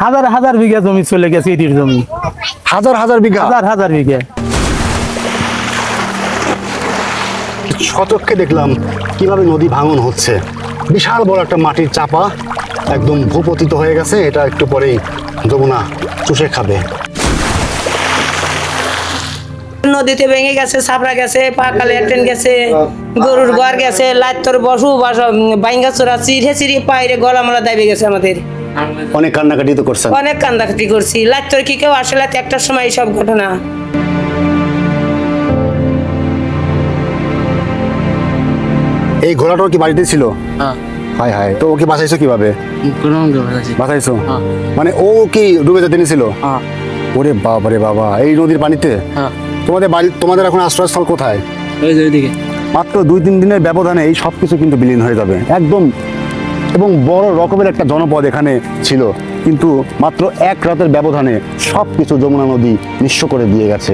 হাজার হাজার বিঘা জমি চলে গেছে, ইটির জমি হাজার হাজার বিঘা, হাজার হাজার বিঘা। সচক্ষে দেখলাম কিভাবে নদী ভাঙন হচ্ছে। বিশাল বড় একটা মাটির চাপা একদম ভূপতিত হয়ে গেছে, এটা একটু পরেই যমুনা চুষে খাবে। নদীতে ভেঙে গেছে, ছাপড়া গেছে, পাকালে ট্রেন গেছে, গরুর ঘর গেছে, লাইতর বসু বাইঙ্গা চোরা চিড়ে চিড়ে পাইরে গলামলা দাবি গেছে আমাদের। অনেক কান্নাকাটি তো করছেন? অনেক কান্দাকাটি করছি। লাইতর কি কেউ আসলে একটার সময় এইসব ঘটনা। এই ঘোড়াটাও কি বাড়িতে ছিল? হায় হায়, তো ওকে বাঁচাইছো কিভাবে? বাঁচাইছো মানে ও কি ডুবে যেতে নিয়েছিল? ওরে বাবা রে বাবা, এই নদীর পানিতে? তোমাদের বাড়ি, তোমাদের এখন আশ্রয়স্থল কোথায়? মাত্র 2-3 দিনের ব্যবধানে এই সব কিছু কিন্তু বিলীন হয়ে যাবে একদম। এবং বড় রকমের একটা জনপদ এখানে ছিল, কিন্তু মাত্র এক রাতের ব্যবধানে সব কিছু যমুনা নদী নিঃস্ব করে দিয়ে গেছে।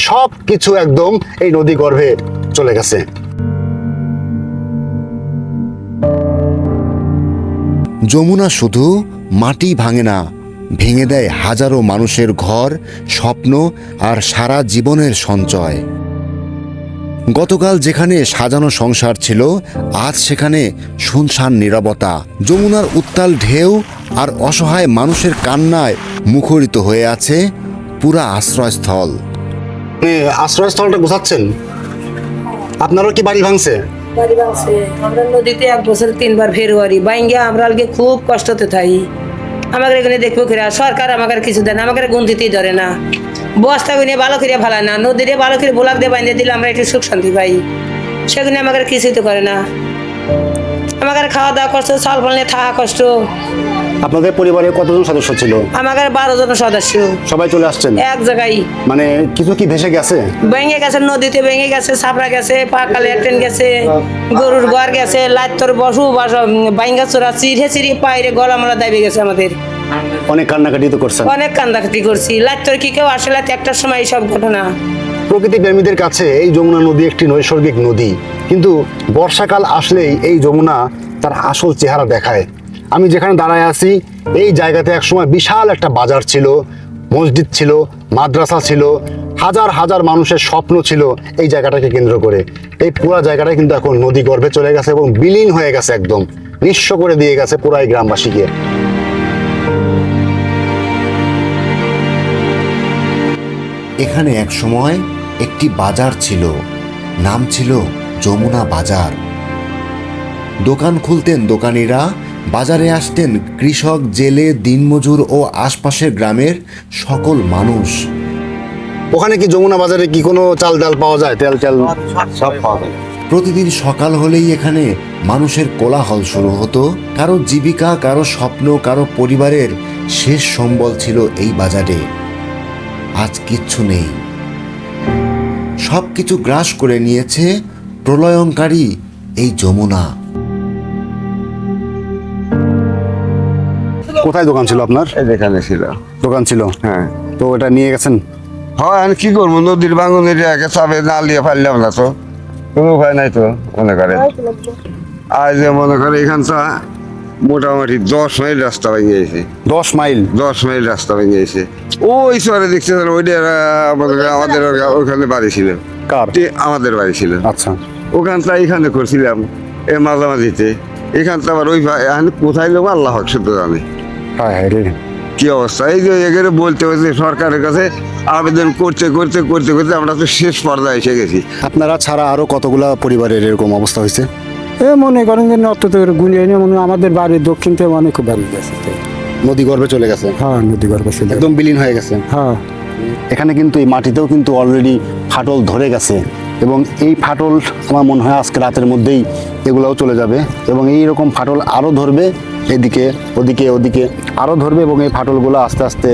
সবকিছু একদম এই নদী গর্ভে চলে গেছে। যমুনা শুধু মাটি ভাঙে না, ভেঙে দেয় হাজারো মানুষের ঘর, স্বপ্ন আর সারা জীবনের সঞ্চয়। গতকাল যেখানে সাজানো সংসার ছিল, আজ সেখানে শুনশান নীরবতা। যমুনার উত্তাল ঢেউ আর অসহায় মানুষের কান্নায় মুখরিত হয়ে আছে পুরা আশ্রয়স্থল। আশ্রয়স্থলটা গোছাচ্ছেন? আপনারও কি বাড়ি ভাঙছে? বাড়ি ভাঙছে। আমরা নদীতে 1 বছর 3 বার ফেব্রুয়ারি বাইঙ্গা আমরা আজকে খুব কষ্টতে থাকি। আমাকে এখানে দেখবো কিরা, সরকার আমাকে কিছু দেয় না, আমাকে গুনতিতেই ধরে না, বস্তা গুনে ভালো করে ফেলায় না, নদীরে ভালো করে বোলাক দিয়ে বাঁধে দিলে আমরা একটু সুখ শান্তি পাই। সেগুলো আমাকে কিছুই তো করে না। আমাকে খাওয়া দাওয়া কষ্ট, চাল ফল নিয়ে থাকা কষ্ট। আপনাদের পরিবারে কতজন সদস্য ছিল? আমাদের 12 জন সদস্য। সবাই চলে আসছেন এক জায়গায়? মানে কিছু কি ভেসে গেছে? ভেঙে গেছে, নদীতে ভেঙে গেছে, ছাপড়া গেছে, পাকালে ট্রেন গেছে, গরুর ঘর গেছে, লাইতর বসু বাইঙ্গা চোরা চিড়ে চিড়ে পাইরে গলামলা দাবি গেছে আমাদের। অনেক কান্নাকাটি তো করছেন? অনেক কান্দাকাটি করছি। লাইতর কি কেউ আসলে একটার সময় এইসব ঘটনা। প্রকৃতি প্রেমীদের কাছে এই যমুনা নদী একটি নৈসর্গিক নদী, কিন্তু বর্ষাকাল আসলেই এই যমুনা তার আসল চেহারা দেখায়। আমি যেখানে দাঁড়ায় আছি এই জায়গাতে একসময় বিশাল একটা বাজার ছিল, মসজিদ ছিল, মাদ্রাসা ছিল, হাজার হাজার মানুষের স্বপ্ন ছিল এই জায়গাটাকে কেন্দ্র করে। এই পুরো জায়গাটা কিন্তু এখন নদী গর্ভে চলে গেছে এবং বিলীন হয়ে গেছে, একদম নিঃস্ব করে দিয়ে গেছে পুরাই গ্রামবাসীকে। এখানে এক সময় একটি বাজার ছিল, নাম ছিল যমুনা বাজার। দোকান খুলতেন দোকানিরা, বাজারে আসতেন কৃষক, জেলে, দিনমজুর ও আশপাশের গ্রামের সকল মানুষ। ওখানে কি যমুনা বাজারে কি কোনো চাল ডাল পাওয়া যায়? তেল চাল সব পাওয়া যায়। প্রতিদিন সকাল হলেই এখানে মানুষের কোলাহল শুরু হতো। কারো জীবিকা, কারো স্বপ্ন, কারো পরিবারের শেষ সম্বল ছিল এই বাজারে। আজ কিচ্ছু নেই, সবকিছু গ্রাস করে নিয়েছে প্রলয়ঙ্কারী এই যমুনা। কোথায় দোকান ছিল আপনার? এখানে ছিল দোকান ছিল, হ্যাঁ। তো এটা নিয়ে গেছেন? হয় আমি কি করবো, নদীর ভাঙনের একে চাপে না লিয়ে পারলাম না, তো কোনো উপায় নাই তো মনে করে। আজ মনে করে এখানটা মোটামুটি 10 মাইল রাস্তা ভেঙে গেছে। 10 মাইল? 10 মাইল রাস্তা ভেঙে গেছে। ওই শহরে দেখছে ওইটা আমাদের ওখানে বাড়ি ছিল। কার? আমাদের বাড়ি ছিল। আচ্ছা। ওখানটা এখানে করছিলাম এর মাঝামাঝিতে। এখানটা আবার ওই কোথায় লোক আল্লাহ শুধু জানে। হ্যাঁ হ্যাঁ রে, কি অবস্থা। এই যে এখানে বলতে হচ্ছে সরকারের কাছে আবেদন করতে করতে করতে করতে আমরা তো শেষ পর্যায়ে এসে গেছি। আপনারা ছাড়া আরো কতগুলা পরিবারের এরকম অবস্থা হয়েছে? মনে করেন যে অত গুলিয়ে নিয়ে মনে আমাদের বাড়ির দক্ষিণ থেকে অনেক বাড়ি গেছে, নদী গর্ভে চলে গেছে? হ্যাঁ, নদী গর্ভে ছিল, একদম বিলীন হয়ে গেছে। হ্যাঁ। এখানে কিন্তু এই মাটিতেও কিন্তু অলরেডি ফাটল ধরে গেছে, এবং এই ফাটল আমার মনে হয় আজকে রাতের মধ্যেই এগুলোও চলে যাবে, এবং এই রকম ফাটল আরও ধরবে, এদিকে ওদিকে ওদিকে আরও ধরবে, এবং এই ফাটলগুলো আস্তে আস্তে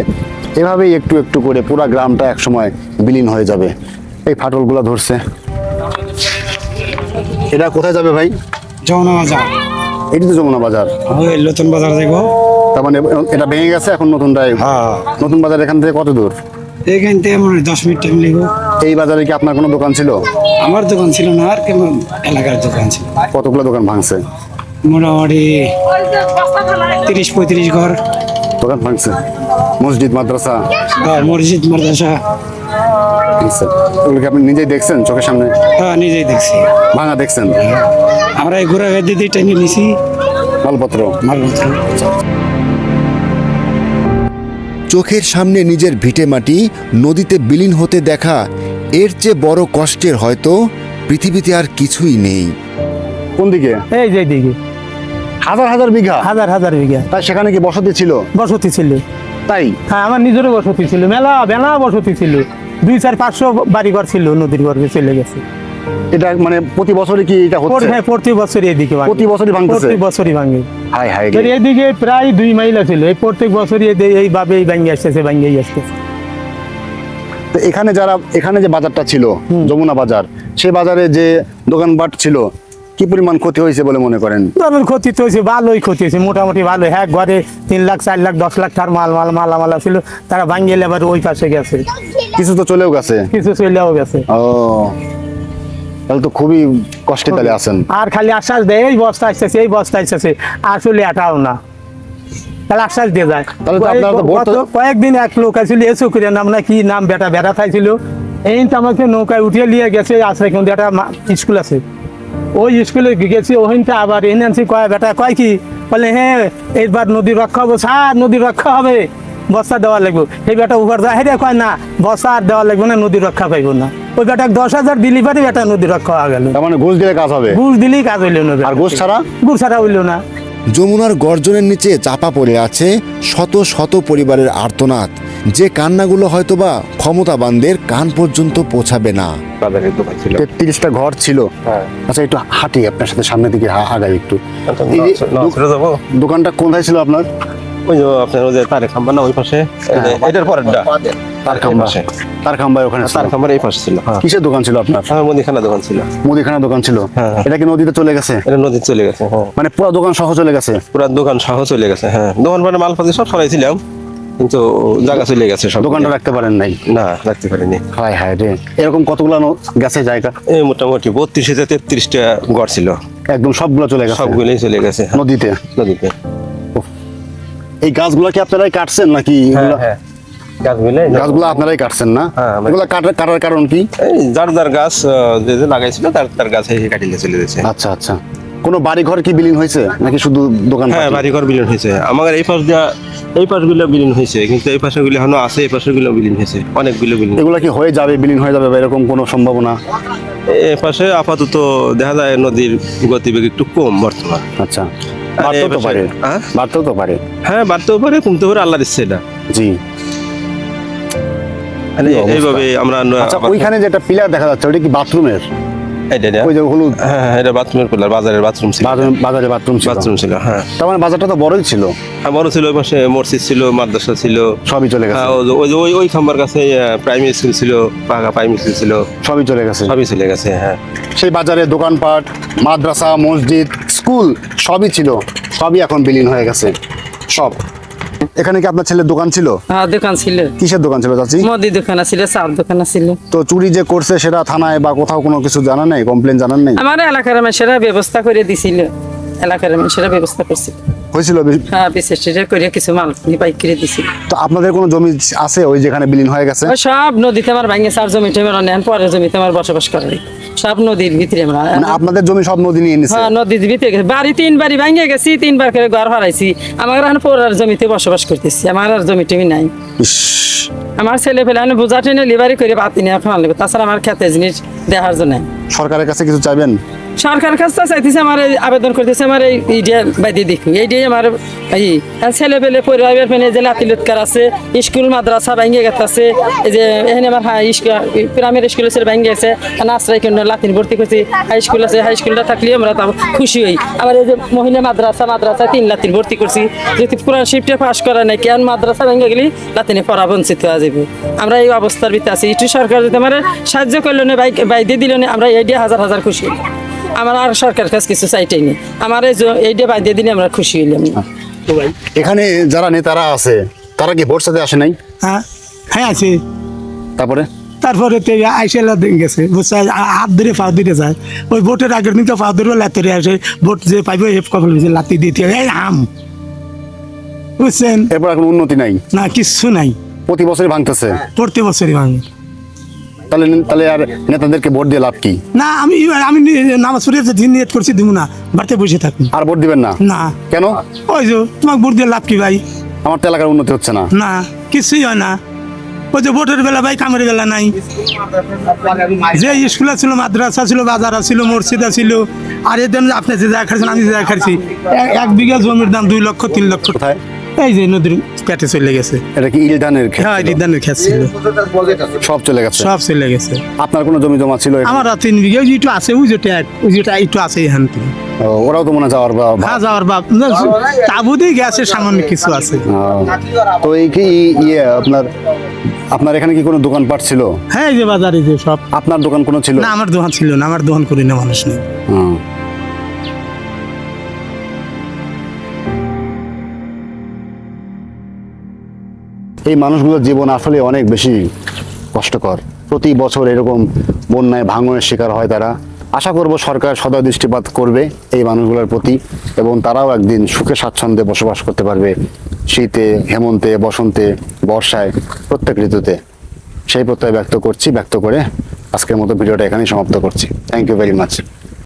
এভাবেই একটু একটু করে পুরো গ্রামটা একসময় বিলীন হয়ে যাবে। এই ফাটলগুলো ধরছে। এটা কোথায় যাবে ভাই? যমুনা বাজার। এটি তো যমুনা বাজার। ওই নতুন বাজার দেখবো। তার মানে এটা ভেঙে গেছে, এখন নতুনটাই। হ্যাঁ। নতুন বাজার এখান থেকে কত দূর? এখান থেকে 10 মিনিট টাইম লাগবে। এই বাজারে কি আপনার কোনো দোকান ছিল? আমার দোকান ছিল না, আর কেমন এলাকার দোকান ছিল। কতগুলো দোকান ভাঙছে? মোটামুটি 30-35 ঘর। দোকান ভাঙছে, মসজিদ মাদ্রাসা মসজিদ মাদ্রাসা ভাঙছে। ওগুলো কি আপনি নিজেই দেখছেন চোখের সামনে? নিজেই দেখছি। ভাঙা দেখছেন? আমরা এই ঘোরা গাড়ি দিয়ে টেনে নিছি মালপত্র। মালপত্র। চোখের সামনে নিজের ভিটে মাটি নদীতে বিলীন হতে দেখা এর চেয়ে বড় কষ্টের হয়তো পৃথিবীতে আর কিছুই নেই। কোন দিকে? এই যে দিকে হাজার হাজার বিঘা। হাজার হাজার বিঘা তাই সেখানে কি বসতি ছিল? বসতি ছিল। তাই? হ্যাঁ, আমার নিজেরও বসতি ছিল, মেলা মেলা বসতি ছিল। 200-400 বাড়ি ঘর ছিল, নদীর গর্ভে চলে গেছে। এটা মানে প্রতি বছরই কি এটা হচ্ছে? হ্যাঁ, প্রতি বছর এদিকে ভাঙে। প্রতি বছরই ভাঙতেছে? প্রতি বছরই ভাঙে। হাই হাই এর এদিকে প্রায় 2 মাইল ছিল, এই প্রত্যেক বছরই এইভাবে ভাঙে আসতেছে, ভাঙেই আসতেছে। তো এখানে যে বাজারটা ছিল যমুনা বাজার, সেই বাজারে যে দোকানপাট ছিল কি পরিমাণ ক্ষতি হয়েছে বলে মনে করেন? ধরুন ক্ষতি তো হয়েছে, ভালোই ক্ষতি হয়েছে, মোটামুটি ভালো। হ্যাঁ, ঘরে 3 লাখ 4 লাখ 10 লাখ টাকার মালামাল ছিল, তারা ভাঙিয়ে আবার ওই পাশে গেছে। কিছু তো চলেও গেছে। কিছু চলেও গেছে। ও, তাহলে তো খুবই কষ্টে তাহলে আছেন। আর খালি আশ্বাস দেয় এই বস্তা আসতেছে, এই বস্তা আসতেছে, আসলে এটাও না, তাহলে আশ্বাস দিয়ে যায়। তাহলে তো আপনারা তো ভোট তো- কয়েকদিন এক লোক আছিল, এসো করে নাম না কি নাম, বেটা থাইছিল, এই তো আমাকে নৌকায় উঠিয়ে নিয়ে গেছে। আশ্রয় কিন্তু একটা স্কুল আছে, ওই স্কুলে গেছি, ওখানটা আবার এনে আনছি। বেটা কয় কি বলে, হ্যাঁ এইবার নদী রক্ষা হবে স্যার, নদী রক্ষা হবে, বস্তা দেওয়া লাগবে। এই বেটা উপর যায়, হ্যাঁ কয় না বস্তা আর দেওয়া লাগবে না, নদী রক্ষা পাইব না। ওই বেটা 10,000 দিলি পারি, বেটা নদী রক্ষা হয়ে গেল। তার মানে ঘুষ দিলে কাজ হবে? ঘুষ দিলেই কাজ হইল না। আর ঘুষ ছাড়া? ঘুষ ছাড়া হইল না। যমুনার গর্জনের নিচে চাপা পড়ে আছে শত শত পরিবারের আর্তনাদ, যে কান্নাগুলো হয়তোবা ক্ষমতাবানদের কান পর্যন্ত পৌঁছাবে না। 33টা ঘর ছিল। আচ্ছা, একটু হাঁটি আপনার সাথে সামনের দিকে, আগাই একটু। এই যে দোকানটা কোথায় ছিল আপনার? ওই যে আপনার ওই যে তারেক খাম্বা না, ওই পাশে, এই যে এটার পরেরটা তার খাম্বাই ওখানে ছিল। তার খাম্বার এই পাশে ছিল। হ্যাঁ, কিসের দোকান ছিল আপনার? মুদিখানা দোকান ছিল। মুদিখানা দোকান ছিল। হ্যাঁ। এটা কি নদীতে চলে গেছে? এটা নদী চলে গেছে। হ্যাঁ, মানে পুরো দোকান সহ চলে গেছে? পুরো দোকান সহ চলে গেছে। হ্যাঁ, দোকান মানে মালপাতি সব সরাইছিলাম, কিন্তু জায়গা চলে গেছে সব। দোকানটা রাখতে পারেন নাই? না, রাখতে পারিনি। হায় হায় রে, এরকম কতগুলো গেছে জায়গা? এই মোটামুটি 32-33টা ঘর ছিল, একদম সবগুলো চলে গেছে? সবগুলোই চলে গেছে। হ্যাঁ, নদীতে? নদীতে। এই গাছগুলো কি আপনারাই কাটছেন নাকি? হ্যাঁ, হ্যাঁ, গাছগুলো আপনারাই কাটছেন না? হ্যাঁ, আমরা- এগুলো কাটার কারণ কি? এই যার গাছ যে যে লাগাইছিল তার গাছ কাটিলে চলে গেছে। আচ্ছা আচ্ছা, কোনো বাড়ি ঘর কি বিলীন হয়েছে নাকি শুধু দোকান? হ্যাঁ, বাড়িঘর বিলীন হয়েছে। আমার এই পাশ দিয়া এই পাশগুলো বিলীন হয়েছে, কিন্তু এই পাশগুলো এখনো আছে, এই পাশগুলো বিলীন হয়েছে, অনেকগুলো বিলীন। এগুলো কি হয়ে যাবে, বিলীন হয়ে যাবে বা এরকম কোনো সম্ভাবনা? এই পাশে আপাতত দেখা যায় নদীর গতিবেগ একটু কম বর্তমান। আচ্ছা, আর বাড়তেও এই তো পাশে- পারে। হ্যাঁ? বাড়তেও তো পারে। হ্যাঁ, বাড়তেও পারে, কমতে পারে, আল্লাহর ইচ্ছে এটা। জি। মানে এইভাবে আমরা আচ্ছা, ওইখানে যেটা পিলার দেখা যাচ্ছে ওটা কি বাথরুমের? ওই যে হলুদ? হ্যাঁ, এটা বাথরুমের পিলার, বাজারের বাথরুম ছিল। বাজারে বাথরুম ছিল? বাথরুম ছিল, হ্যাঁ। তার মানে বাজারটা তো বড়ই ছিল। হ্যাঁ, বড় ছিল। ওই পাশে মসজিদ ছিল, মাদ্রাসা ছিল, সবই চলে গেছে? হ্যাঁ, ওই খাম্বার কাছে প্রাইমারি স্কুল ছিল, পাকা প্রাইমারি স্কুল ছিল, সবই চলে গেছে? সবই চলে গেছে। হ্যাঁ, সেই বাজারে দোকানপাট, মাদ্রাসা, মসজিদ, স্কুল সবই ছিল, সবই এখন বিলীন হয়ে গেছে সব। এখানে কি আপনার ছেলের দোকান ছিল? হ্যাঁ, দোকান ছিল। কিসের দোকান ছিল চাচি? মুদি দোকান ছিল, চার দোকান ছিল। তো চুরি যে করছে সেটা থানায় বা কোথাও কোনো কিছু জানা নেই, কমপ্লেন জানান নেই? আমার এলাকার মানুষেরা ব্যবস্থা করে দিছিল, এলাকার মানুষেরা ব্যবস্থা করছিল। হয়েছিল? হ্যাঁ, বিশেষ করে কিছু মাল বাইক করে দিছিল। তো আপনাদের কোনো জমি আছে ওই যেখানে বিলীন হয়ে গেছে? ওই সব নদীতে আমার ভাঙে, চার জমিতে আমার নেন, পরের জমিতে আমার বসবাস করে, সব নদীর ভিতরে আমরা। মানে আপনাদের জমি সব নদী নিয়ে নিছে? হ্যাঁ, নদীর ভিতরে গেছে, বাড়ি 3 বাড়ি ভাঙে গেছি, 3 বার করে ঘর হারাইছি। আমার এখন পরের জমিতে বসবাস করতেছি, আমার আর জমি টমি নাই। ইস, আমার ছেলে ফেলে আমি বোঝা টেনে লিবারি করে বাতি নিয়ে ফেলা লাগবে, তাছাড়া আমার খেতে জিনিস দেখার জন্য। সরকারের কাছে কিছু চাইবেন? সরকার কাছে চাইতেছে, আমার এই আবেদন করতেছে, আমার এই ইডিয়া বাইদি দেখুন, এইটাই আমার এই ছেলে পেলে পরিবার ফেনে যে লাতিলুৎকার আছে, স্কুল মাদ্রাসা ভাঙিয়ে গেছে, এই যে এখানে আমার হাই স্কুল, প্রাইমারি স্কুল আছে ভাঙিয়ে গেছে, আশ্রয় কেন্দ্র লাতিন ভর্তি করছি, হাই স্কুল আছে, হাই স্কুলটা থাকলে আমরা তাও খুশি হই। আবার এই যে মহিলা মাদ্রাসা 3 লাতিন ভর্তি করছি, যদি কোরআন শিফটে পাস করা নাই, কেন মাদ্রাসা ভেঙে গেলে লাতিনে পড়া বঞ্চিত হয়ে যাবে। আমরা এই অবস্থার ভিতরে আছি, একটু সরকার যদি আমার সাহায্য করলো না, বাইদে দিল না, আমরা এই দিয়ে হাজার হাজার খুশি। আমার আর সরকারের কাছে কিছু চাইতেই নেই, আমার এইটা বাইদে দিলে আমরা খুশি হইলাম। এখানে যারা নেতারা আছে তারা কি ভোট সাথে আসে নাই? হ্যাঁ, হ্যাঁ আছে। তারপরে তারপরে তো আইসেলা গেছে বুঝছে হাত ধরে পা ধরে যায় ওই বোটের আগের দিন তো পা ধরে লাতে আসে বোট যে পাইবে হেপ কপাল লাতি দিতে এই হাম বুঝছেন এরপর এখন উন্নতি নাই, না কিচ্ছু নাই প্রতি বছরই ভাঙতেছে। প্রতি বছরই ভাঙে তাহলে তাহলে আর নেতাদেরকে ভোট দিয়ে লাভ কি? না আমি আমি নামাজ পড়ে দিন নিয়ত করছি দিব না বাড়িতে বসে থাকুন আর ভোট দিবেন না? না কেন? ওই যে তোমাকে ভোট দিয়ে লাভ কি ভাই? আমার তো এলাকার উন্নতি হচ্ছে না। না কিছুই হয় না ওই যে ভোটের বেলা ভাই কামের বেলা নাই যে স্কুল ছিল মাদ্রাসা ছিল বাজার ছিল মসজিদ ছিল আর এর জন্য আপনি যে জায়গা খাচ্ছেন আমি যে জায়গা খাচ্ছি 1 বিঘা জমির দাম 2 লক্ষ 3 লক্ষ কোথায়? এই যে নদীর পেটে চলে গেছে এটা কি ইলধানের ক্ষেত হ্যাঁ ছিল? রিদানের খেত ছিল সব চলে গেছে। সব চলে গেছে আপনার কোনো জমি জমা ছিল এখানে? আমার 3 বিঘা ওই যে একটু আছে ওই যেটা একটু আছে এখান থেকে ও, ওরাও তো মনে হয় যাওয়ার হ্যাঁ যাওয়ার বাপ তাবুতেই গেছে সামান্য কিছু আছে তো এই কি ইয়ে আপনার এখানে কি কোনো দোকানপাট ছিল? হ্যাঁ এই যে বাজারে যে সব আপনার দোকান কোনো ছিল? না আমার দোকান ছিল না আমার দোকান করি না মানুষ নেই হুম। এই মানুষগুলোর জীবন আসলে অনেক বেশি কষ্টকর। প্রতি বছর এরকম বন্যায় ভাঙনের শিকার হয় তারা। আশা করব সরকার সদয় দৃষ্টিপাত করবে এই মানুষগুলোর প্রতি এবং তারাও একদিন সুখে স্বাচ্ছন্দ্যে বসবাস করতে পারবে শীতে, হেমন্তে, বসন্তে, বর্ষায়, প্রত্যেক ঋতুতে। সেই প্রত্যয় ব্যক্ত করে আজকের মতো ভিডিওটা এখানেই সমাপ্ত করছি। Thank you very much.